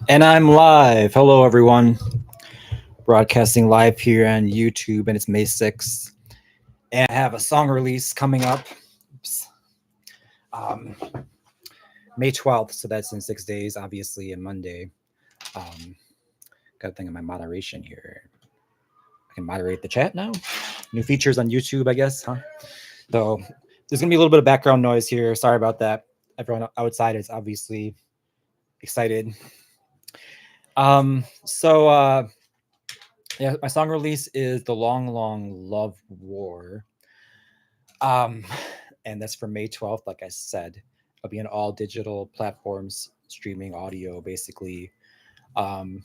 And I'm live. Hello, everyone. Broadcasting live here on YouTube, and it's May 6th. And I have a song release coming up. Oops. Um, May 12th, so that's in 6 days, obviously, and Monday. Got a thing on my moderation here. I can moderate the chat now. New features on YouTube, I guess, huh? So there's going to be a little bit of background noise here. Sorry about that. Everyone outside is obviously excited. So yeah, my song release is The Long, Long Love War. And that's for May 12th, like I said. It'll be on all digital platforms, streaming audio, basically. Um,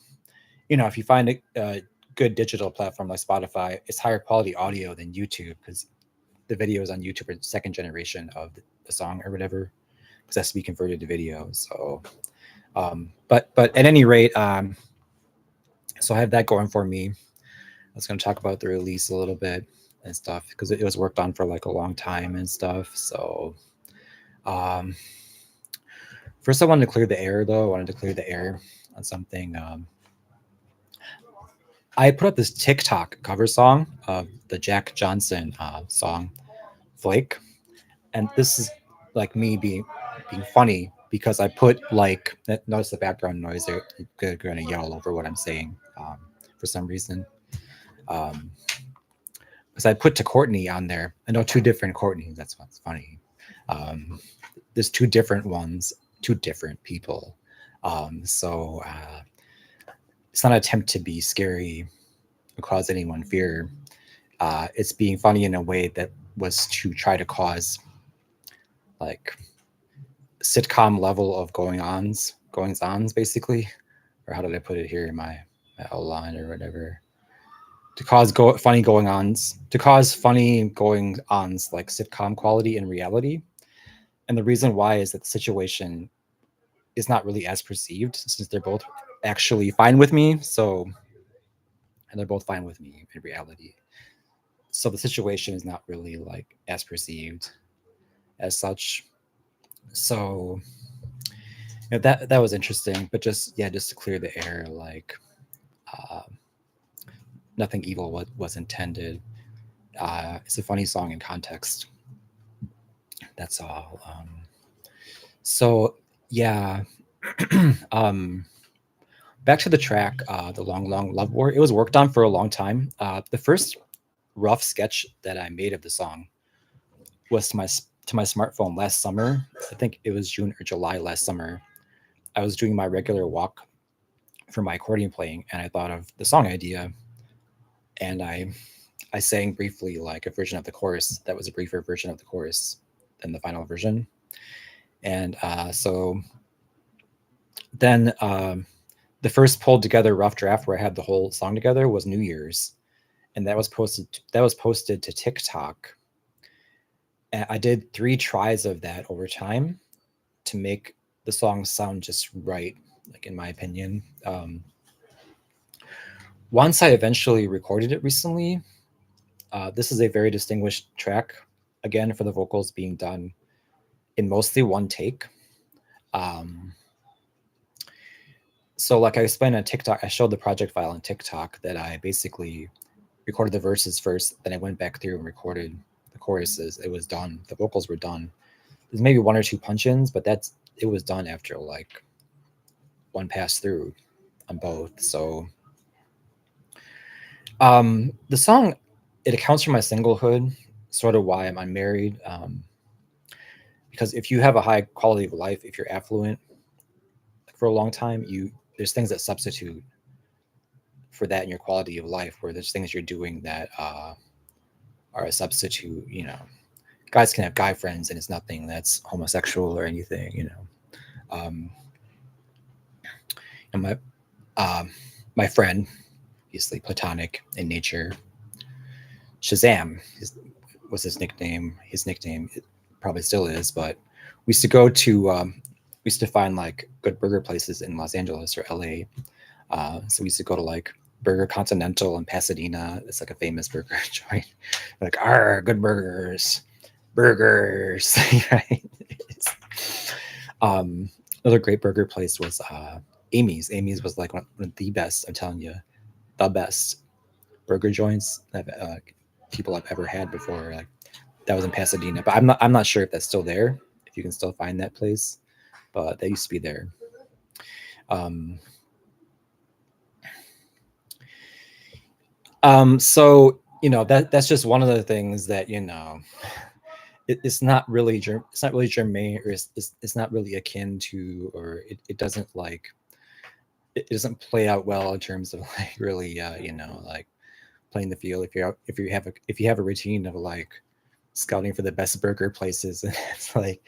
if you find a good digital platform like Spotify, it's higher quality audio than YouTube because the videos on YouTube are second generation of the song or whatever, because that's to be converted to video. So, but at any rate, so I have that going for me. I was going to talk about the release a little bit and stuff because it was worked on for like a long time and stuff. So, first I wanted to clear the air though. I wanted to clear the air on something. I put up this TikTok cover song of the Jack Johnson song "Flake," and this is like me being funny because I put like notice the background noise. They're going to yell over what I'm saying for some reason. Because I put to Courtney on there. I know two different Courtneys. That's what's funny. There's two different ones, two different people. So it's not an attempt to be scary or cause anyone fear. It's being funny in a way that was to try to cause like sitcom level of goings ons, basically. Or how did I put it here in my outline or whatever? To cause funny going ons, like sitcom quality in reality. And the reason why is that the situation is not really as perceived since they're both actually fine with me. So, and they're both fine with me in reality. So the situation is not really like as perceived as such. So that was interesting, but just to clear the air, like nothing evil was intended. It's a funny song in context. That's all. So yeah, back to the track, The Long, Long Love War. It was worked on for a long time. The first rough sketch that I made of the song was to my smartphone last summer. I think it was June or July last summer. I was doing my regular walk for my accordion playing, and I thought of the song idea, and I sang briefly like a version of the chorus that was a briefer version of the chorus than the final version. And so then the first pulled together rough draft where I had the whole song together was New Year's, and that was posted to TikTok. And I did 3 tries of that over time to make the song sound just right, like in my opinion. Once I eventually recorded it recently, this is a very distinguished track, again, for the vocals being done in mostly one take. So like I explained on TikTok, I showed the project file on TikTok that I basically recorded the verses first, then I went back through and recorded the choruses. It was done. The vocals were done. There's maybe 1 or 2 punch-ins, but it was done after like one pass through on both. So the song, it accounts for my singlehood, sort of why I'm unmarried. Because if you have a high quality of life, if you're affluent for a long time, there's things that substitute for that in your quality of life, where there's things you're doing that are a substitute. Guys can have guy friends and it's nothing that's homosexual or anything. And my friend, obviously platonic in nature, Shazam was his nickname. His nickname, it probably still is, but we used to go to we used to find like good burger places in Los Angeles or LA. So we used to go to like Burger Continental in Pasadena. It's like a famous burger joint. Like, good burgers. Right? Another great burger place was Amy's was like one of the best. I'm telling you, the best burger joints that people I've ever had before. Like that was in Pasadena, but I'm not sure if that's still there. If you can still find that place, but that used to be there. Um, so that's just one of the things that it's not really it's not really germane, or it's not really akin to, or it doesn't like it doesn't play out well in terms of like really like playing the field. If you have a routine of like scouting for the best burger places, and it's like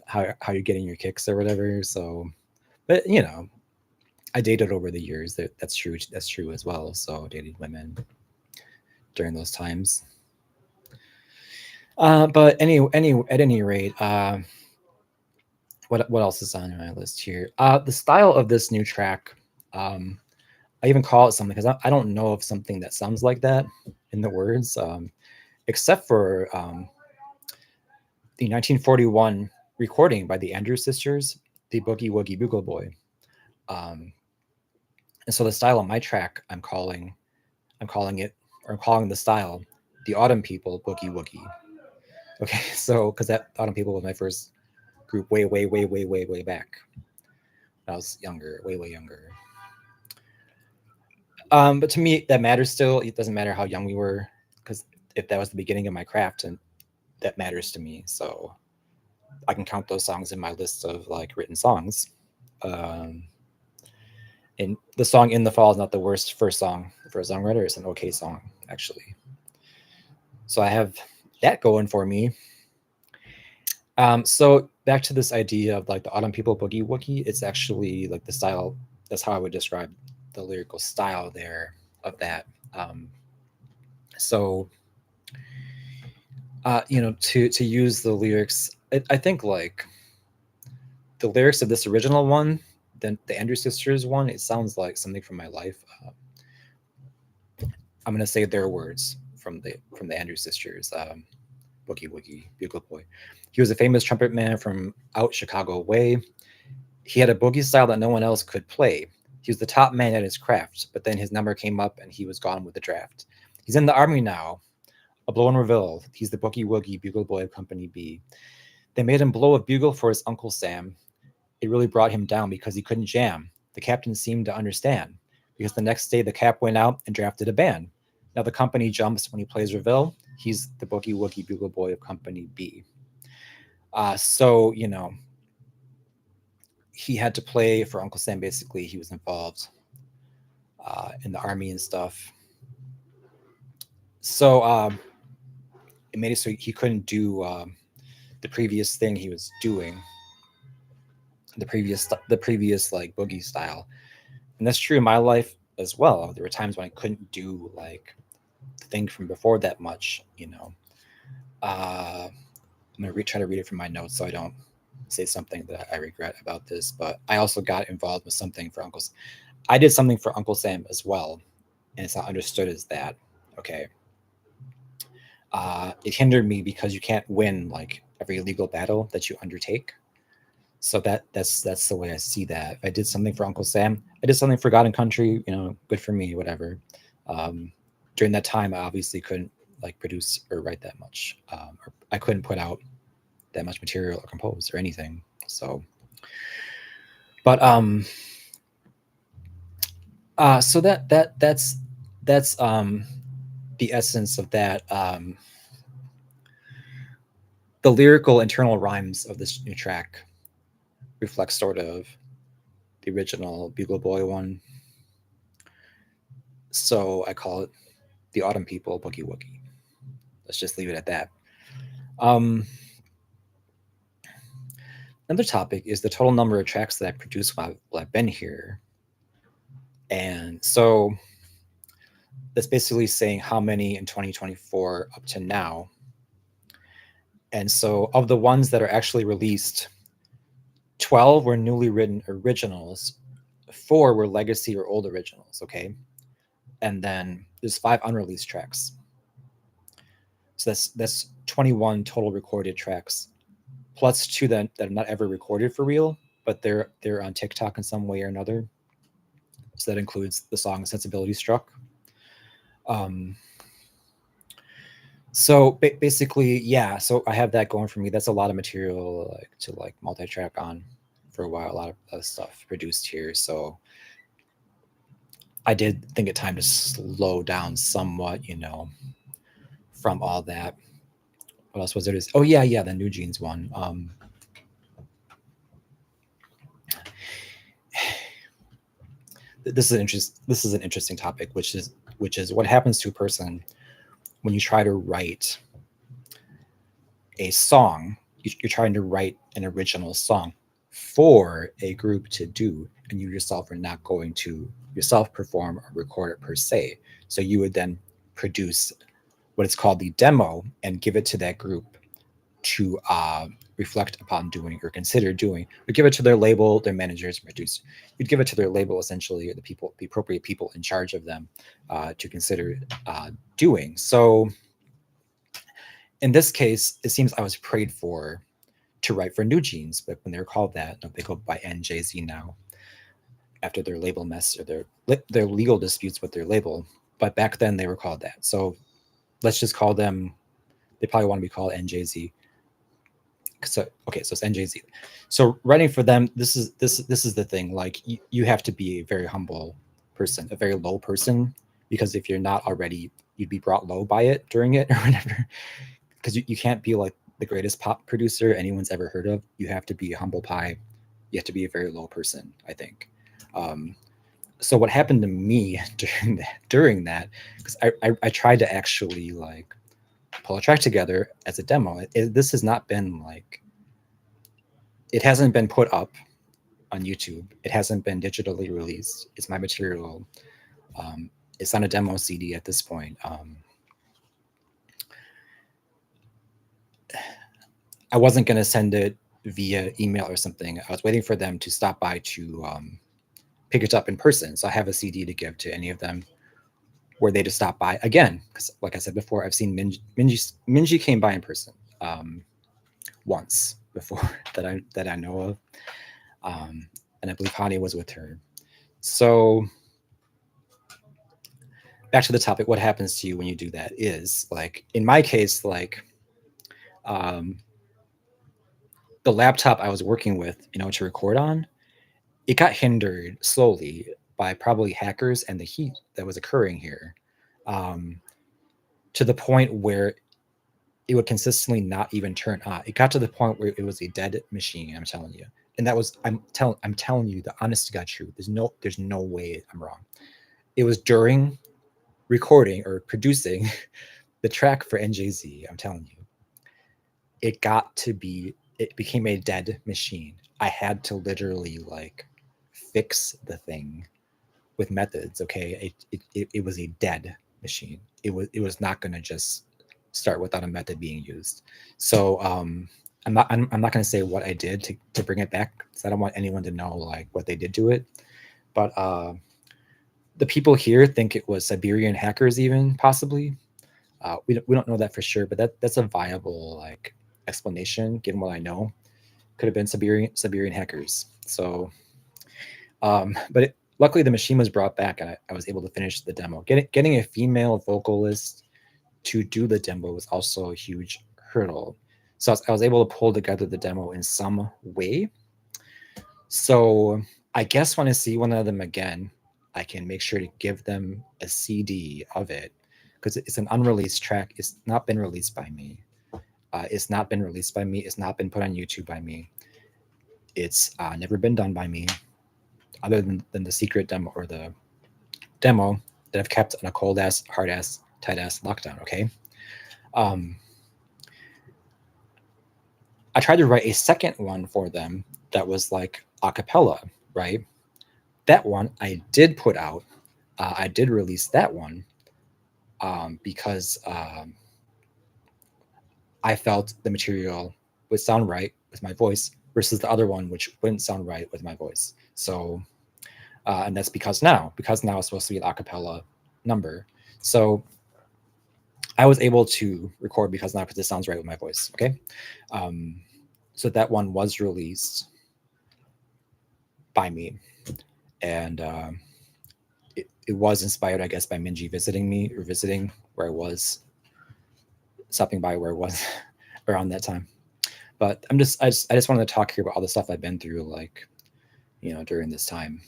how you're getting your kicks or whatever. So, but I dated over the years. That's true. That's true as well. So dated women during those times. But at any rate, what else is on my list here? The style of this new track. I even call it something because I don't know of something that sounds like that in the words, except for the 1941 recording by the Andrews Sisters, the Boogie Woogie Bugle Boy. And so the style of my track, I'm calling the style, the Autumn People Boogie Woogie. Okay, so because that Autumn People was my first group way back when I was younger, way younger. But to me, that matters still. It doesn't matter how young we were, because if that was the beginning of my craft, and that matters to me. So I can count those songs in my list of like written songs. And the song "In the Fall" is not the worst first song for a songwriter. It's an okay song, actually. So I have that going for me. So back to this idea of like the Autumn People Boogie Woogie, it's actually like the style. That's how I would describe the lyrical style there of that. So to use the lyrics, I think like the lyrics of this original one, then the Andrews Sisters one, it sounds like something from my life. I'm gonna say their words from the Andrews Sisters. Boogie Woogie Bugle Boy. He was a famous trumpet man from out Chicago way. He had a boogie style that no one else could play. He was the top man at his craft, but then his number came up and he was gone with the draft. He's in the army now, a blow in Reveille. He's the Boogie Woogie Bugle Boy of Company B. They made him blow a bugle for his Uncle Sam. It really brought him down because he couldn't jam. The captain seemed to understand, because the next day the cap went out and drafted a band. Now the company jumps when he plays Reveille. He's the Boogie Woogie Bugle Boy of Company B. So, he had to play for Uncle Sam. Basically, he was involved in the army and stuff. So it made it so he couldn't do the previous thing he was doing, the previous like boogie style. And that's true in my life as well. There were times when I couldn't do like the thing from before that much. I'm gonna try to read it from my notes so I don't say something that I regret about this. But I also got involved with something for Uncle. I did something for Uncle Sam as well, and it's not understood as that. Okay. It hindered me because you can't win like every legal battle that you undertake. So that's the way I see that. If I did something for Uncle Sam, I did something for God and Country. Good for me, whatever. During that time, I obviously couldn't like produce or write that much, or I couldn't put out that much material or compose or anything. So, but so that's the essence of that. The lyrical internal rhymes of this new track reflect sort of the original Bugle Boy one. So I call it the Autumn People Boogie Woogie. Let's just leave it at that. Another topic is the total number of tracks that I produced while I've been here. And so that's basically saying how many in 2024 up to now. And so of the ones that are actually released, 12 were newly written originals, 4 were legacy or old originals, okay? And then there's 5 unreleased tracks. So that's 21 total recorded tracks, plus 2 that are not ever recorded for real. but they're on TikTok in some way or another. So that includes the song "Sensibility Struck." Um, so basically, yeah. So I have that going for me. That's a lot of material like to like multi-track on for a while. A lot of stuff produced here. So I did think it time to slow down somewhat, from all that. What else was there? Oh yeah, the New Jeans one. This is an interesting topic, which is what happens to a person when you try to write a song. You're trying to write an original song for a group to do, and you yourself are not going to yourself perform or record it per se. So you would then produce what is called the demo and give it to that group to reflect upon doing or consider doing. We give it to their label, their managers, producer. You'd give it to their label essentially, or the appropriate people in charge of them to consider doing. So in this case, it seems I was prayed for to write for New Jeans, but when they were called that, they go by NJZ now after their label mess or their legal disputes with their label. But back then they were called that. So let's just call them. They probably want to be called NJZ. So okay, so it's NJZ. So writing for them, this is the thing. Like you have to be a very humble person, a very low person, because if you're not already, you'd be brought low by it during it or whatever. Because you can't be like the greatest pop producer anyone's ever heard of. You have to be a humble pie. You have to be a very low person, I think. So what happened to me during that, because I tried to actually like pull a track together as a demo. This has not been like, it hasn't been put up on YouTube. It hasn't been digitally released. It's my material. It's on a demo CD at this point. I wasn't going to send it via email or something. I was waiting for them to stop by to pick it up in person. So I have a CD to give to any of them were they to stop by again. Because like I said before, I've seen Minji came by in person once before that I know of. And I believe Hani was with her. So back to the topic, what happens to you when you do that is like, in my case, like the laptop I was working with, to record on, it got hindered slowly by probably hackers and the heat that was occurring here, to the point where it would consistently not even turn on. It got to the point where it was a dead machine. I'm telling you, and that was I'm telling you the honest to God truth. There's no way I'm wrong. It was during recording or producing the track for NJZ. I'm telling you, it became a dead machine. I had to literally like fix the thing with methods. Okay, it was a dead machine. It was not going to just start without a method being used. So I'm not going to say what I did to bring it back, because I don't want anyone to know like what they did to it. But the people here think it was Siberian hackers, even possibly. We don't know that for sure, but that's a viable like explanation given what I know. Could have been Siberian hackers. So, but luckily the machine was brought back, and I was able to finish the demo. Getting a female vocalist to do the demo was also a huge hurdle. So I was able to pull together the demo in some way. So I guess when I see one of them again, I can make sure to give them a CD of it, because it's an unreleased track. It's not been released by me. It's not been released by me. It's not been put on YouTube by me. It's never been done by me, other than the secret demo or the demo that I've kept on a cold ass, hard ass, tight ass lockdown. Okay. I tried to write a second one for them that was like a cappella, right? That one I did put out. I did release that one because I felt the material would sound right with my voice versus the other one, which wouldn't sound right with my voice. So, and that's because now it's supposed to be an a cappella number. So I was able to record because this sounds right with my voice. Okay. So that one was released. by me, and it was inspired, I guess, by Minji visiting me or visiting where I was, stopping by where I was around that time. But I just wanted to talk here about all the stuff I've been through, like, during this time.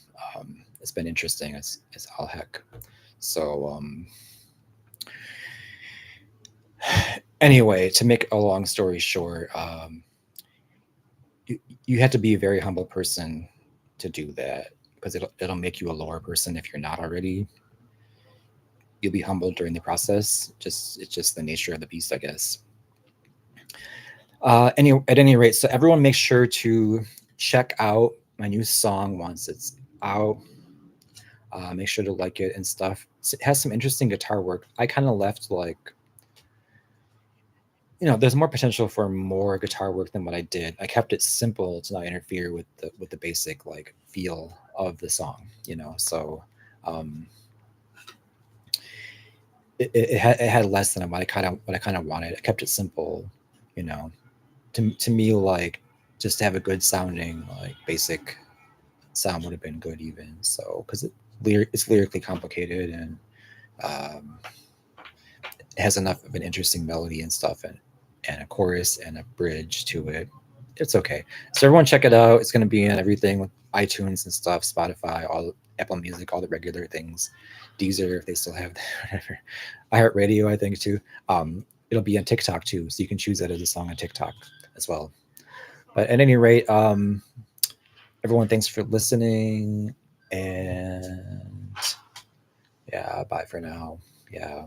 It's been interesting as all heck. So anyway, to make a long story short, you have to be a very humble person to do that, because it'll make you a lower person if you're not already. You'll be humbled during the process. It's just the nature of the beast, I guess. At any rate, so everyone make sure to check out my new song once it's out. Make sure to like it and stuff. It has some interesting guitar work. I kind of left, like, there's more potential for more guitar work than what I did. I kept it simple to not interfere with the basic, like, feel of the song. So it had less than what I kind of wanted. I kept it simple, to me, like, just to have a good sounding, like, basic sound would have been good even. So because it's lyrically complicated, and it has enough of an interesting melody and stuff, and a chorus and a bridge to it. It's okay. So everyone check it out. It's going to be in everything with iTunes and stuff, Spotify, all Apple Music, all the regular things, Deezer if they still have that, whatever. iHeartRadio, I think, too. It'll be on TikTok too, so you can choose that as a song on TikTok as well. But at any rate, everyone, thanks for listening, and yeah, bye for now. Yeah.